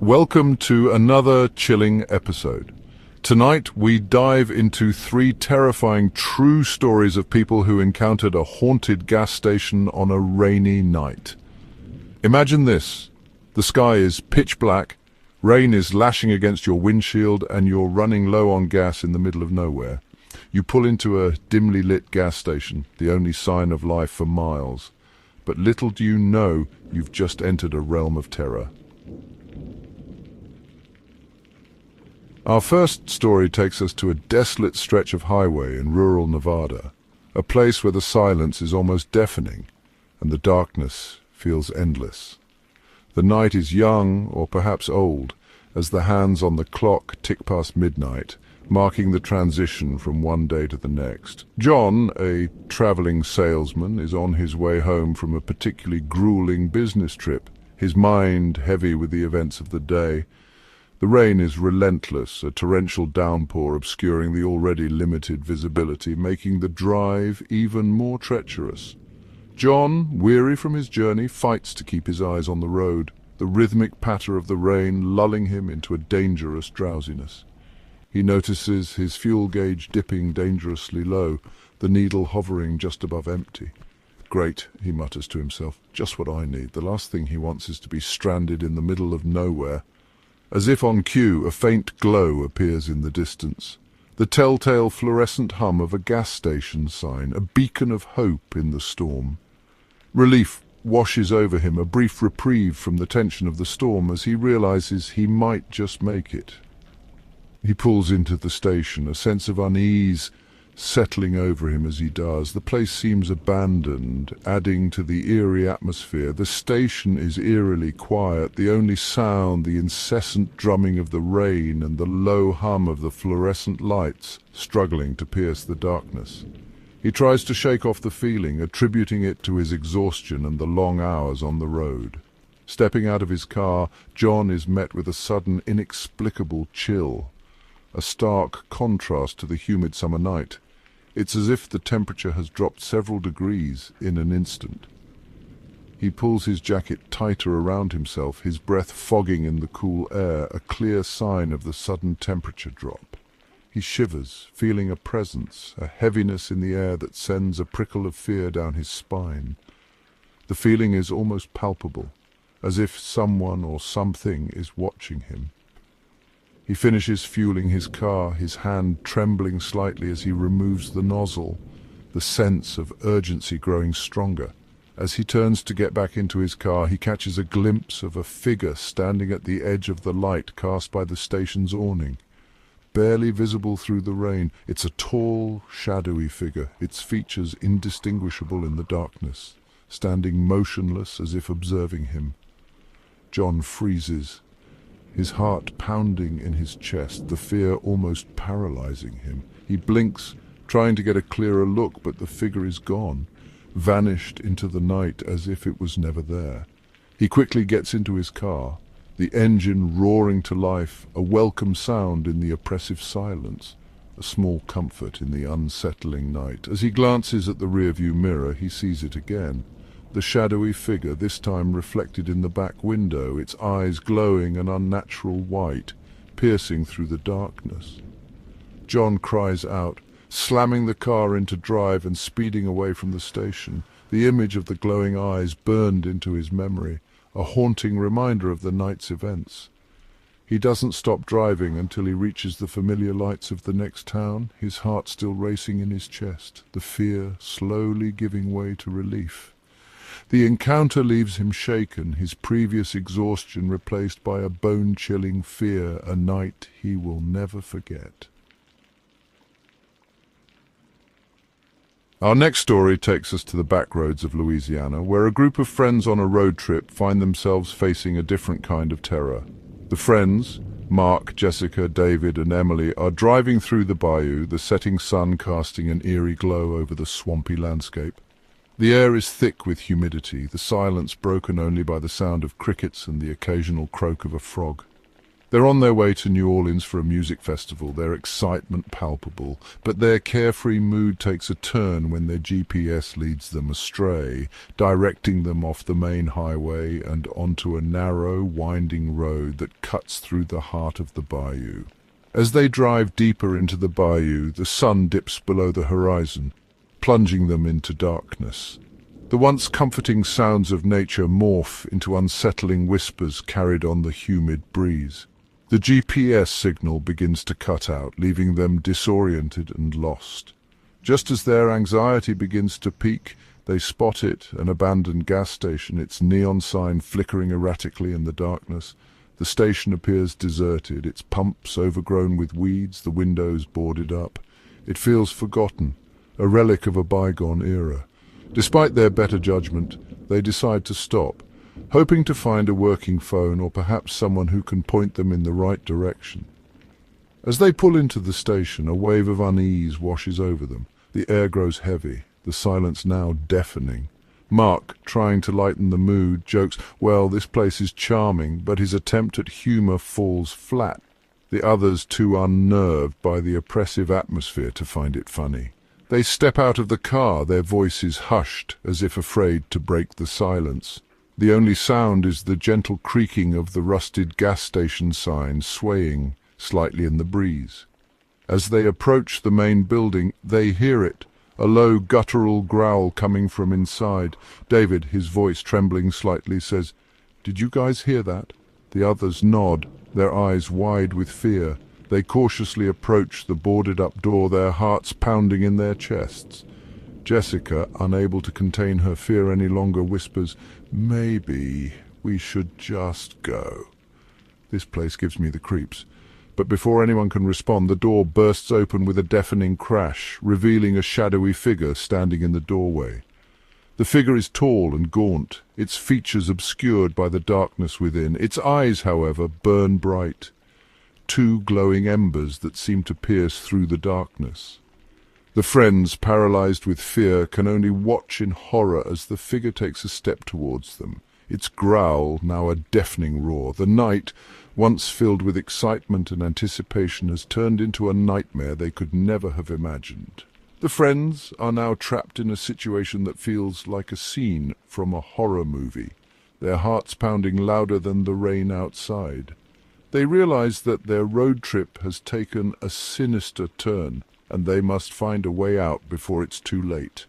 Welcome to another chilling episode. Tonight we dive into three terrifying true stories of people who encountered a haunted gas station on a rainy night. Imagine this. The sky is pitch black, rain is lashing against your windshield, and you're running low on gas in the middle of nowhere. You pull into a dimly lit gas station, the only sign of life for miles. But little do you know, you've just entered a realm of terror. Our first story takes us to a desolate stretch of highway in rural Nevada, a place where the silence is almost deafening and the darkness feels endless. The night is young, or perhaps old, as the hands on the clock tick past midnight, marking the transition from one day to the next. John, a traveling salesman, is on his way home from a particularly grueling business trip, his mind heavy with the events of the day. The rain is relentless, a torrential downpour obscuring the already limited visibility, making the drive even more treacherous. John, weary from his journey, fights to keep his eyes on the road, the rhythmic patter of the rain lulling him into a dangerous drowsiness. He notices his fuel gauge dipping dangerously low, the needle hovering just above empty. Great, he mutters to himself, just what I need. The last thing he wants is to be stranded in the middle of nowhere. As if on cue, a faint glow appears in the distance. The telltale fluorescent hum of a gas station sign, a beacon of hope in the storm. Relief washes over him, a brief reprieve from the tension of the storm as he realizes he might just make it. He pulls into the station, a sense of unease settling over him as he does. The place seems abandoned, adding to the eerie atmosphere. The station is eerily quiet, the only sound the incessant drumming of the rain and the low hum of the fluorescent lights struggling to pierce the darkness. He tries to shake off the feeling, attributing it to his exhaustion and the long hours on the road. Stepping out of his car, John is met with a sudden, inexplicable chill, a stark contrast to the humid summer night. It's as if the temperature has dropped several degrees in an instant. He pulls his jacket tighter around himself, his breath fogging in the cool air, a clear sign of the sudden temperature drop. He shivers, feeling a presence, a heaviness in the air that sends a prickle of fear down his spine. The feeling is almost palpable, as if someone or something is watching him. He finishes fueling his car, his hand trembling slightly as he removes the nozzle, the sense of urgency growing stronger. As he turns to get back into his car, he catches a glimpse of a figure standing at the edge of the light cast by the station's awning. Barely visible through the rain, it's a tall, shadowy figure, its features indistinguishable in the darkness, standing motionless as if observing him. John freezes, his heart pounding in his chest, the fear almost paralyzing him. He blinks, trying to get a clearer look, but the figure is gone, vanished into the night as if it was never there. He quickly gets into his car, the engine roaring to life, a welcome sound in the oppressive silence, a small comfort in the unsettling night. As he glances at the rearview mirror, he sees it again. The shadowy figure, this time reflected in the back window, its eyes glowing an unnatural white, piercing through the darkness. John cries out, slamming the car into drive and speeding away from the station. The image of the glowing eyes burned into his memory, a haunting reminder of the night's events. He doesn't stop driving until he reaches the familiar lights of the next town, his heart still racing in his chest, the fear slowly giving way to relief. The encounter leaves him shaken, his previous exhaustion replaced by a bone-chilling fear, a night he will never forget. Our next story takes us to the backroads of Louisiana, where a group of friends on a road trip find themselves facing a different kind of terror. The friends, Mark, Jessica, David, and Emily, are driving through the bayou, the setting sun casting an eerie glow over the swampy landscape. The air is thick with humidity, the silence broken only by the sound of crickets and the occasional croak of a frog. They're on their way to New Orleans for a music festival, their excitement palpable, but their carefree mood takes a turn when their GPS leads them astray, directing them off the main highway and onto a narrow, winding road that cuts through the heart of the bayou. As they drive deeper into the bayou, the sun dips below the horizon, plunging them into darkness. The once comforting sounds of nature morph into unsettling whispers carried on the humid breeze. The GPS signal begins to cut out, leaving them disoriented and lost. Just as their anxiety begins to peak, they spot it, an abandoned gas station, its neon sign flickering erratically in the darkness. The station appears deserted, its pumps overgrown with weeds, the windows boarded up. It feels forgotten, a relic of a bygone era. Despite their better judgment, they decide to stop, hoping to find a working phone or perhaps someone who can point them in the right direction. As they pull into the station, a wave of unease washes over them. The air grows heavy, the silence now deafening. Mark, trying to lighten the mood, jokes, "Well, this place is charming," but his attempt at humor falls flat. The others too unnerved by the oppressive atmosphere to find it funny. They step out of the car, their voices hushed, as if afraid to break the silence. The only sound is the gentle creaking of the rusted gas station sign swaying slightly in the breeze. As they approach the main building, they hear it, a low guttural growl coming from inside. David, his voice trembling slightly, says, "Did you guys hear that?" The others nod, their eyes wide with fear. They cautiously approach the boarded-up door, their hearts pounding in their chests. Jessica, unable to contain her fear any longer, whispers, "Maybe we should just go." This place gives me the creeps. But before anyone can respond, the door bursts open with a deafening crash, revealing a shadowy figure standing in the doorway. The figure is tall and gaunt, its features obscured by the darkness within. Its eyes, however, burn bright. Two glowing embers that seem to pierce through the darkness. The friends, paralyzed with fear, can only watch in horror as the figure takes a step towards them, its growl now a deafening roar. The night, once filled with excitement and anticipation, has turned into a nightmare they could never have imagined. The friends are now trapped in a situation that feels like a scene from a horror movie, their hearts pounding louder than the rain outside. They realize that their road trip has taken a sinister turn, and they must find a way out before it's too late.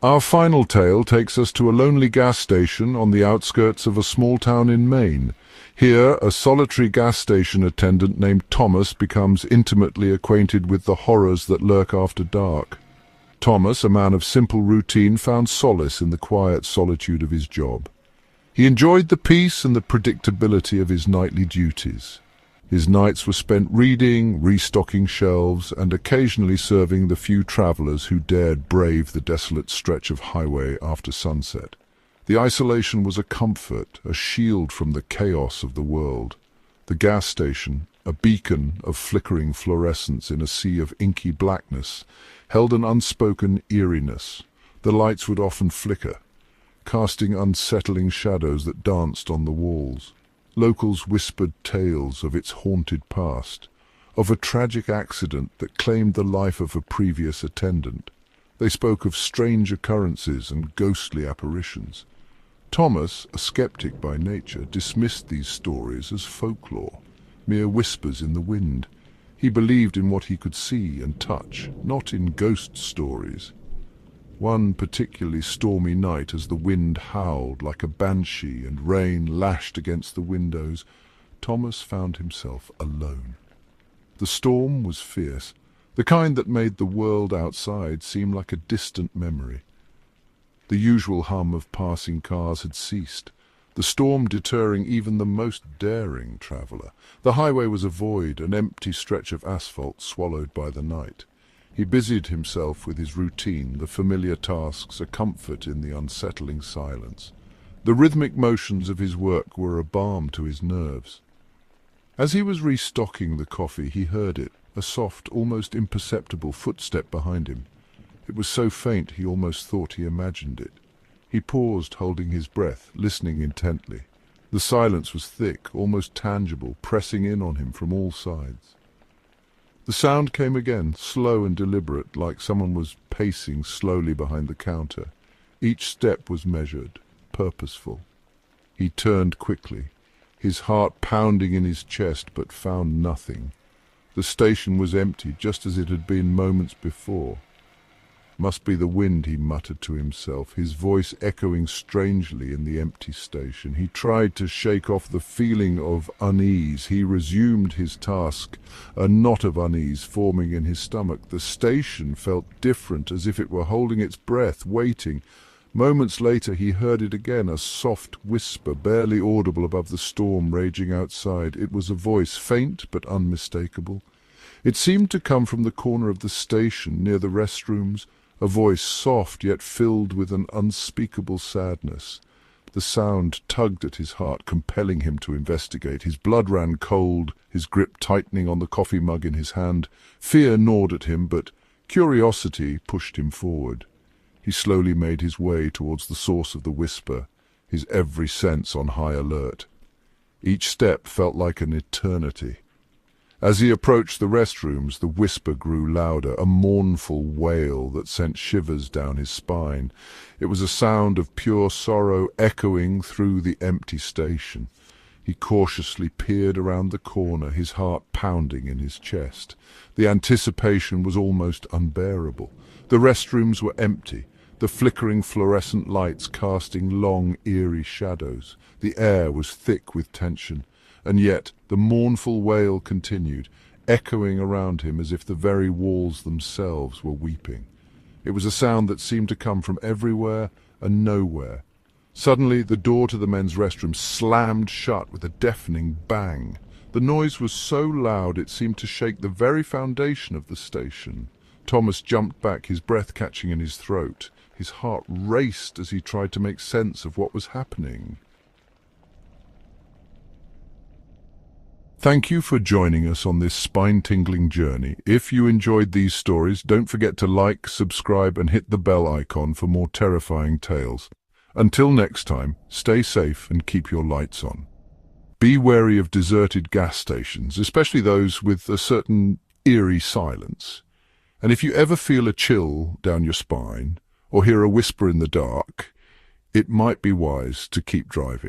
Our final tale takes us to a lonely gas station on the outskirts of a small town in Maine. Here, a solitary gas station attendant named Thomas becomes intimately acquainted with the horrors that lurk after dark. Thomas, a man of simple routine, found solace in the quiet solitude of his job. He enjoyed the peace and the predictability of his nightly duties. His nights were spent reading, restocking shelves, and occasionally serving the few travelers who dared brave the desolate stretch of highway after sunset. The isolation was a comfort, a shield from the chaos of the world. The gas station, a beacon of flickering fluorescence in a sea of inky blackness, held an unspoken eeriness. The lights would often flicker, casting unsettling shadows that danced on the walls. Locals whispered tales of its haunted past, of a tragic accident that claimed the life of a previous attendant. They spoke of strange occurrences and ghostly apparitions. Thomas, a skeptic by nature, dismissed these stories as folklore, mere whispers in the wind. He believed in what he could see and touch, not in ghost stories. One particularly stormy night, as the wind howled like a banshee and rain lashed against the windows, Thomas found himself alone. The storm was fierce, the kind that made the world outside seem like a distant memory. The usual hum of passing cars had ceased, the storm deterring even the most daring traveller. The highway was a void, an empty stretch of asphalt swallowed by the night. He busied himself with his routine, the familiar tasks, a comfort in the unsettling silence. The rhythmic motions of his work were a balm to his nerves. As he was restocking the coffee, he heard it, a soft, almost imperceptible footstep behind him. It was so faint he almost thought he imagined it. He paused, holding his breath, listening intently. The silence was thick, almost tangible, pressing in on him from all sides. The sound came again, slow and deliberate, like someone was pacing slowly behind the counter. Each step was measured, purposeful. He turned quickly, his heart pounding in his chest, but found nothing. The station was empty, just as it had been moments before. Must be the wind, he muttered to himself, his voice echoing strangely in the empty station. He tried to shake off the feeling of unease. He resumed his task, a knot of unease forming in his stomach. The station felt different, as if it were holding its breath, waiting. Moments later he heard it again, a soft whisper, barely audible above the storm raging outside. It was a voice, faint but unmistakable. It seemed to come from the corner of the station, near the restrooms, a voice soft yet filled with an unspeakable sadness. The sound tugged at his heart, compelling him to investigate. His blood ran cold, his grip tightening on the coffee mug in his hand. Fear gnawed at him, but curiosity pushed him forward. He slowly made his way towards the source of the whisper, his every sense on high alert. Each step felt like an eternity. As he approached the restrooms, the whisper grew louder, a mournful wail that sent shivers down his spine. It was a sound of pure sorrow echoing through the empty station. He cautiously peered around the corner, his heart pounding in his chest. The anticipation was almost unbearable. The restrooms were empty, the flickering fluorescent lights casting long, eerie shadows. The air was thick with tension. And yet the mournful wail continued, echoing around him as if the very walls themselves were weeping. It was a sound that seemed to come from everywhere and nowhere. Suddenly the door to the men's restroom slammed shut with a deafening bang. The noise was so loud it seemed to shake the very foundation of the station. Thomas jumped back, his breath catching in his throat. His heart raced as he tried to make sense of what was happening. Thank you for joining us on this spine-tingling journey. If you enjoyed these stories, don't forget to like, subscribe, and hit the bell icon for more terrifying tales. Until next time, stay safe and keep your lights on. Be wary of deserted gas stations, especially those with a certain eerie silence. And if you ever feel a chill down your spine, or hear a whisper in the dark, it might be wise to keep driving.